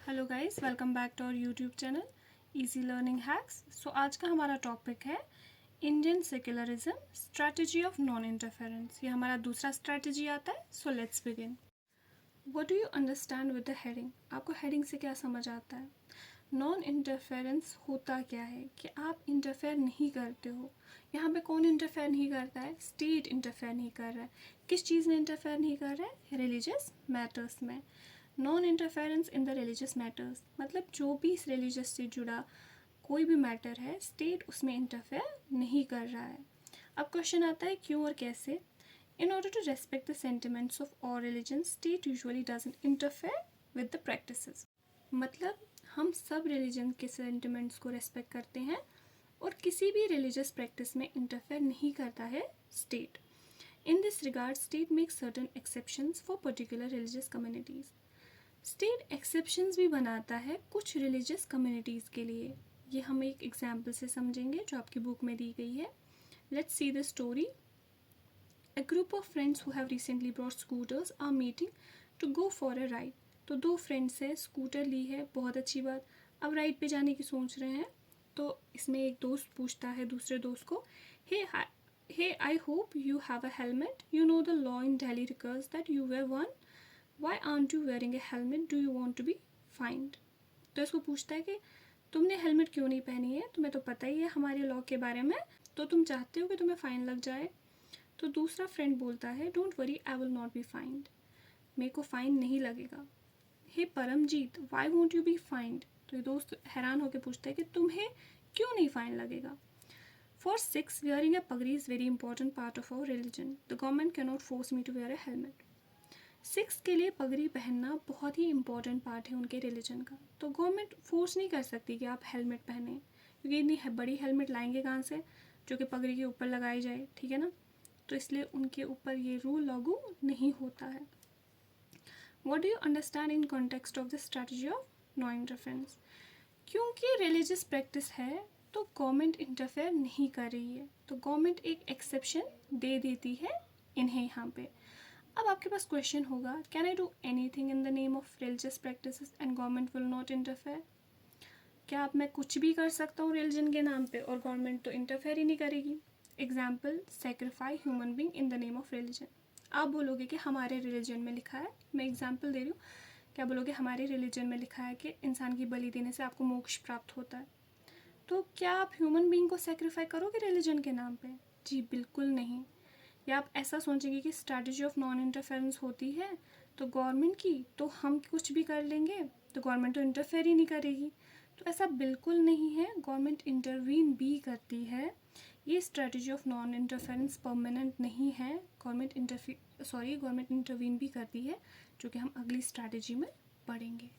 Hello guys, welcome back to our YouTube channel easy learning hacks. So आज का हमारा topic है Indian secularism strategy of non interference. ये हमारा दूसरा स्ट्रैटेजी आता है। So let's begin. What do you understand with the heading? आपको हेडिंग से क्या समझ आता है? नॉन इंटरफेरेंस होता क्या है कि आप इंटरफेयर नहीं करते हो। यहाँ पे कौन इंटरफेयर नहीं करता है? स्टेट इंटरफेयर नहीं कर रहा है। किस चीज़ में इंटरफेयर नहीं कर रहा है? रिलीजियस मैटर्स में। Non interference in the religious matters मतलब जो भी इस रिलीजियस से जुड़ा कोई भी मैटर है, स्टेट उसमें इंटरफेयर नहीं कर रहा है। अब क्वेश्चन आता है क्यों और कैसे। In order to respect the sentiments of all religion, state usually doesn't interfere with the practices. मतलब हम सब रिलीजन के सेंटिमेंट्स को रेस्पेक्ट करते हैं और किसी भी रिलीजियस प्रैक्टिस में इंटरफेयर नहीं करता है state. In this regard state makes certain exceptions for particular religious communities. State exceptions भी बनाता है कुछ रिलीजियस कम्युनिटीज़ के लिए। ये हम एक एग्जाम्पल से समझेंगे जो आपकी बुक में दी गई है। Let's see the story. A group of friends who have recently brought scooters are meeting to go for a ride. तो दो फ्रेंड्स है, स्कूटर ली है, बहुत अच्छी बात। अब राइड पे जाने की सोच रहे हैं। तो इसमें एक दोस्त पूछता है दूसरे दोस्त को, hey I hope you have a helmet, you know the law in Delhi requires that you wear one, why aren't you wearing a helmet, do you want to be fined. तो इसको पूछता है कि तुमने हेलमेट क्यों नहीं पहनी है, तुम्हें तो पता ही है हमारे लॉ के बारे में, तो तुम चाहते हो कि तुम्हें फ़ाइन लग जाए। तो दूसरा फ्रेंड बोलता है, don't worry, I will not be fined, मेरे को फ़ाइन नहीं लगेगा। Hey Paramjit, why won't you be fined. तो ये दोस्त हैरान होकर पूछता है कि तुम्हें क्यों नहीं फ़ाइन लगेगा। For six, wearing a pagri is very important part of our religion, the government can not force me to wear a helmet. Sikhs के लिए पगड़ी पहनना बहुत ही इंपॉर्टेंट पार्ट है उनके रिलीजन का, तो गवर्नमेंट फोर्स नहीं कर सकती कि आप हेलमेट पहने, क्योंकि इतनी बड़ी हेलमेट लाएंगे कहाँ से जो कि पगड़ी के ऊपर लगाई जाए, ठीक है ना। तो इसलिए उनके ऊपर ये रूल लागू नहीं होता है। What do you understand in context of the strategy of non interference? क्योंकि रिलीजियस प्रैक्टिस है तो गवर्नमेंट इंटरफेयर नहीं कर रही है, तो गवर्नमेंट एक एक्सेप्शन दे देती है इन्हें यहाँ पे। अब आपके पास क्वेश्चन होगा, can I do anything in the name of religious practices and government will not interfere? क्या आप मैं कुछ भी कर सकता हूँ रिलीजन के नाम पे और गवर्नमेंट तो इंटरफेयर ही नहीं करेगी? Example, sacrifice human being in the name of religion. आप बोलोगे कि हमारे रिलीजन में लिखा है, मैं एग्जाम्पल दे रही हूँ, क्या बोलोगे हमारे रिलीजन में लिखा है कि इंसान की बलि देने से आपको मोक्ष प्राप्त होता है, तो क्या आप ह्यूमन बींग को सेक्रीफाई करोगे रिलीजन के नाम पे? जी बिल्कुल नहीं। या आप ऐसा सोचेंगे कि स्ट्रैटेजी ऑफ नॉन इंटरफेरेंस होती है तो गवर्नमेंट की, तो हम कुछ भी कर लेंगे तो गवर्नमेंट तो इंटरफेयर ही नहीं करेगी। तो ऐसा बिल्कुल नहीं है, गवर्नमेंट इंटरवीन भी करती है। ये strategy of non interference permanent नहीं है, गवर्नमेंट इंटरवीन भी करती है, जो कि हम अगली स्ट्रैटेजी में पढ़ेंगे।